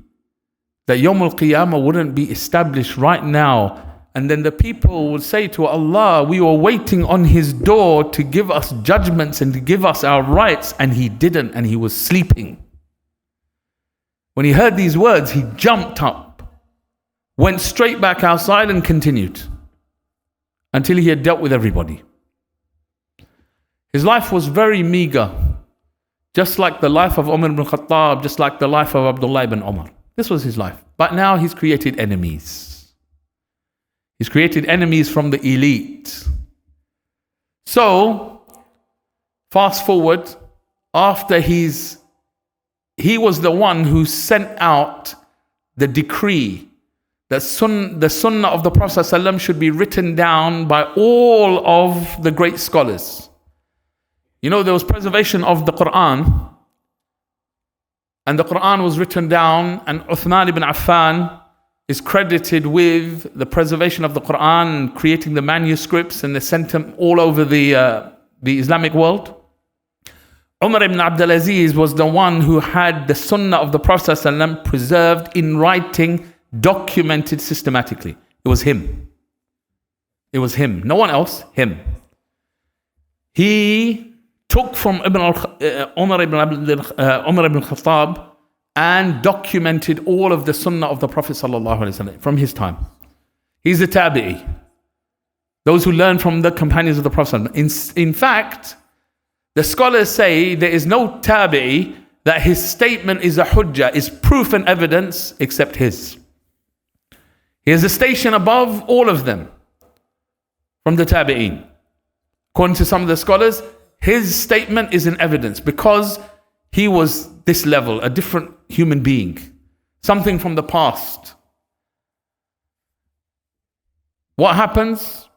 that Yawm al-Qiyamah wouldn't be established right now? And then the people would say to Allah, we were waiting on His door to give us judgments and to give us our rights, and He didn't, and He was sleeping. When he heard these words, he jumped up, went straight back outside and continued until he had dealt with everybody. His life was very meager, just like the life of Umar ibn Khattab, just like the life of Abdullah ibn Umar. This was his life. But now he's created enemies. He's created enemies from the elite. So, fast forward, after he was the one who sent out the decree that the sunnah of the Prophet ﷺ should be written down by all of the great scholars. There was preservation of the Quran, and the Quran was written down, and Uthman ibn Affan is credited with the preservation of the Quran, creating the manuscripts, and they sent them all over the Islamic world. Umar ibn Abdul Aziz was the one who had the sunnah of the Prophet ﷺ preserved in writing, documented systematically. It was him. It was him. No one else. Him. He took from Umar ibn Khattab and documented all of the sunnah of the Prophet ﷺ from his time. He's a tabi'i. Those who learn from the companions of the Prophet ﷺ. In fact, the scholars say there is no tabi'i that his statement is a hujjah, is proof and evidence, except his. He has a station above all of them from the tabi'in. According to some of the scholars, his statement is an evidence because he was this level, a different human being, something from the past. What happens?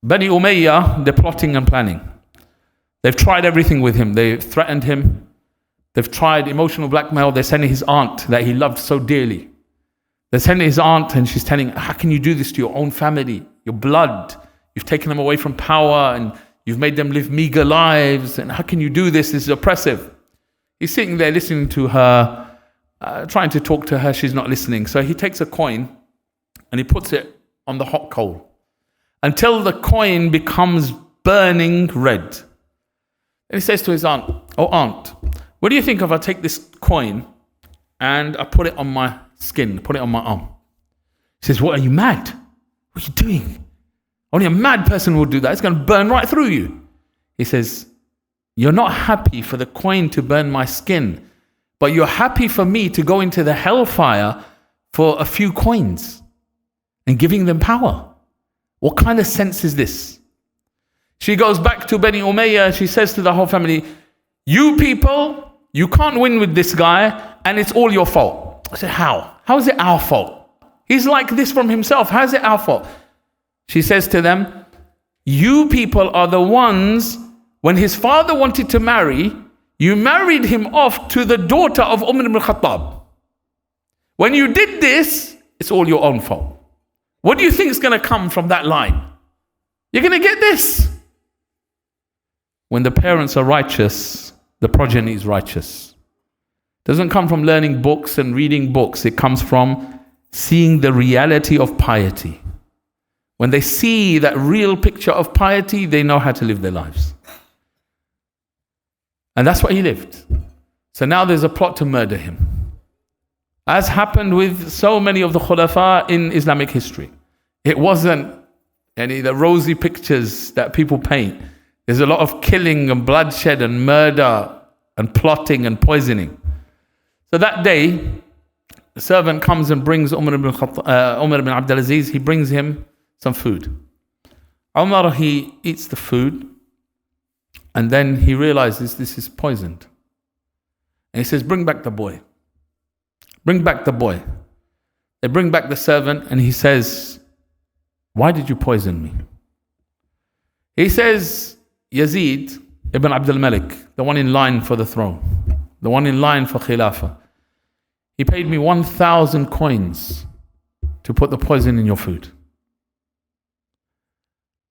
Bani Umayyah, they're plotting and planning. They've tried everything with him. They threatened him. They've tried emotional blackmail. They're sending his aunt that he loved so dearly. They're sending his aunt and she's telling, how can you do this to your own family, your blood? You've taken them away from power and you've made them live meager lives. And how can you do this? This is oppressive. He's sitting there listening to her, trying to talk to her. She's not listening. So he takes a coin and he puts it on the hot coal until the coin becomes burning red. And he says to his aunt, oh aunt, what do you think if I take this coin and I put it on my skin, put it on my arm? He says, what, are you mad? What are you doing? Only a mad person would do that. It's going to burn right through you. He says, you're not happy for the coin to burn my skin, but you're happy for me to go into the hellfire for a few coins and giving them power. What kind of sense is this? She goes back to Bani Umayyah. She says to the whole family, you people, you can't win with this guy and it's all your fault. I said, how? How is it our fault? He's like this from himself. How is it our fault? She says to them, you people are the ones, when his father wanted to marry, you married him off to the daughter of Umar ibn Khattab. When you did this, it's all your own fault. What do you think is going to come from that line? You're going to get this. When the parents are righteous, the progeny is righteous. It doesn't come from learning books and reading books. It comes from seeing the reality of piety. When they see that real picture of piety, they know how to live their lives. And that's what he lived. So now there's a plot to murder him. As happened with so many of the Khulafa in Islamic history. It wasn't any of the rosy pictures that people paint. There's a lot of killing and bloodshed and murder and plotting and poisoning. So that day, the servant comes and brings Umar ibn Abdul Aziz. He brings him some food. Umar, he eats the food, and then he realizes this is poisoned. And he says, bring back the boy. Bring back the boy. They bring back the servant, and he says, why did you poison me? He says, Yazid ibn Abdul Malik, the one in line for the throne, the one in line for Khilafah, he paid me 1,000 coins to put the poison in your food.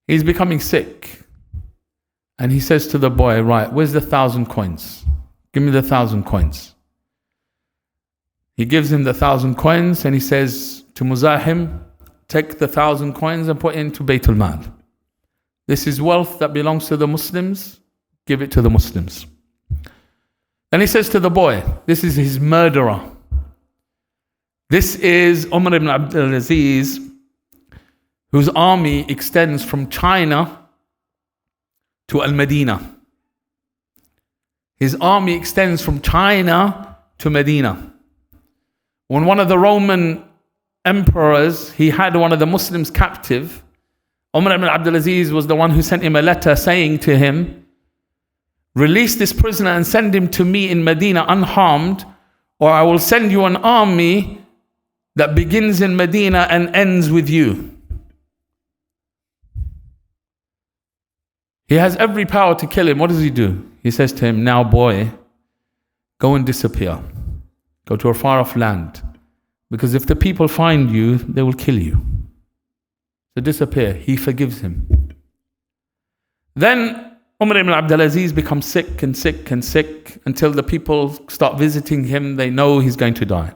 He's becoming sick. And he says to the boy, right, where's the 1,000 coins? Give me the 1,000 coins. He gives him the 1,000 coins and he says to Muzahim, take the 1,000 coins and put it into Baytul Mal. This is wealth that belongs to the Muslims. Give it to the Muslims. Then he says to the boy, this is his murderer. This is Umar ibn Abdul Aziz, whose army extends from China to Al-Madinah. His army extends from China to Medina. When one of the Roman emperors, he had one of the Muslims captive, Umar ibn Abdul Aziz was the one who sent him a letter saying to him, release this prisoner and send him to me in Medina unharmed, or I will send you an army that begins in Medina and ends with you. He has every power to kill him. What does he do? He says to him, now boy, go and disappear. Go to a far off land. Because if the people find you, they will kill you. So disappear. He forgives him. Then Umar ibn Abdul Aziz becomes sick and sick and sick until the people start visiting him. They know he's going to die.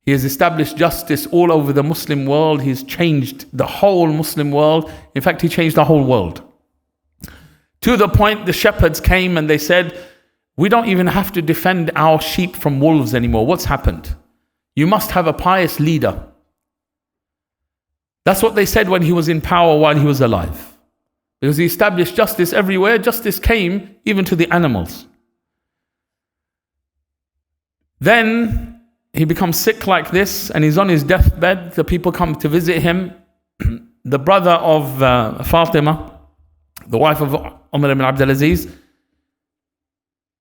He has established justice all over the Muslim world. He's changed the whole Muslim world. In fact, he changed the whole world. To the point the shepherds came and they said, we don't even have to defend our sheep from wolves anymore. What's happened? You must have a pious leader. That's what they said when he was in power while he was alive. Because he established justice everywhere. Justice came even to the animals. Then he becomes sick like this and he's on his deathbed. The people come to visit him. The brother of Fatima, the wife of Umar ibn Abdul Aziz,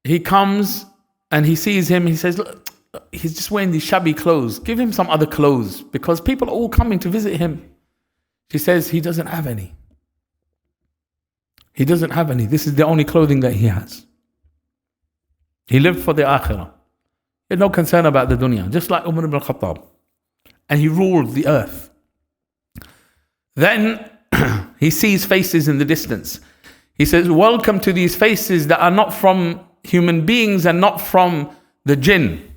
he comes and he sees him. He says, look, he's just wearing these shabby clothes. Give him some other clothes because people are all coming to visit him. She says, he doesn't have any. He doesn't have any. This is the only clothing that he has. He lived for the akhirah. He had no concern about the dunya, just like Umar ibn Khattab. And he ruled the earth. Then he sees faces in the distance. He says, welcome to these faces that are not from human beings and not from the jinn.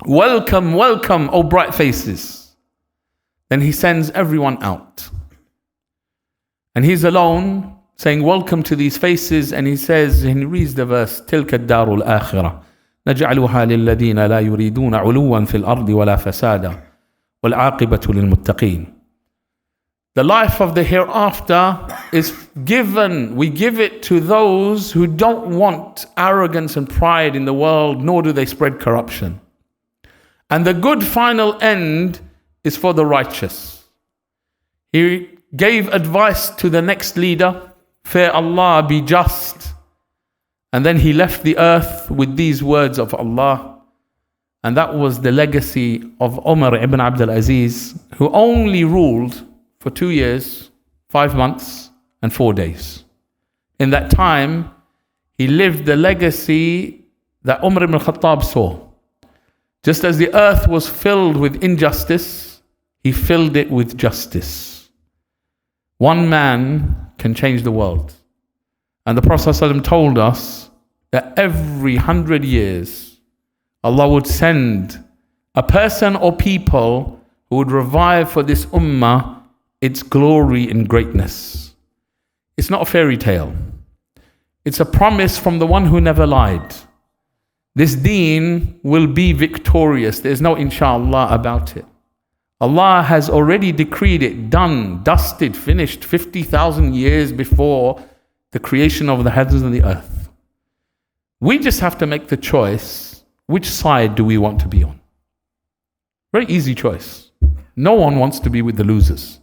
Welcome, welcome, O bright faces. Then he sends everyone out. And he's alone, saying, welcome to these faces. And he says, and he reads the verse, تِلْكَ الدَّارُ الْآخِرَةِ نَجْعَلُهَا لِلَّذِينَ لَا يُرِيدُونَ عُلُوًّا فِي الْأَرْضِ وَلَا فَسَادًا وَالْعَاقِبَةُ لِلْمُتَّقِينَ. The life of the hereafter is given, we give it to those who don't want arrogance and pride in the world, nor do they spread corruption. And the good final end is for the righteous. He gave advice to the next leader, fear Allah, be just. And then he left the earth with these words of Allah. And that was the legacy of Umar ibn Abdul Aziz, who only ruled for 2 years, 5 months, and 4 days. In that time, he lived the legacy that Umar ibn Khattab saw. Just as the earth was filled with injustice, he filled it with justice. One man can change the world. And the Prophet ﷺ told us that every 100 years, Allah would send a person or people who would revive for this ummah its glory and greatness. It's not a fairy tale. It's a promise from the one who never lied. This deen will be victorious. There's no inshallah about it. Allah has already decreed it, done, dusted, finished 50,000 years before the creation of the heavens and the earth. We just have to make the choice, which side do we want to be on? Very easy choice. No one wants to be with the losers.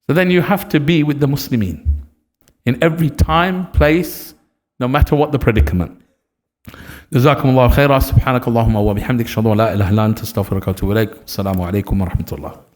So then you have to be with the Muslimin in every time, place, no matter what the predicament. جزاكم الله خيرا. سبحانك اللهم وبحمدك أشهد أن لا إله إلا أنت أستغفرك وأتوب إليك. السلام عليكم ورحمة الله.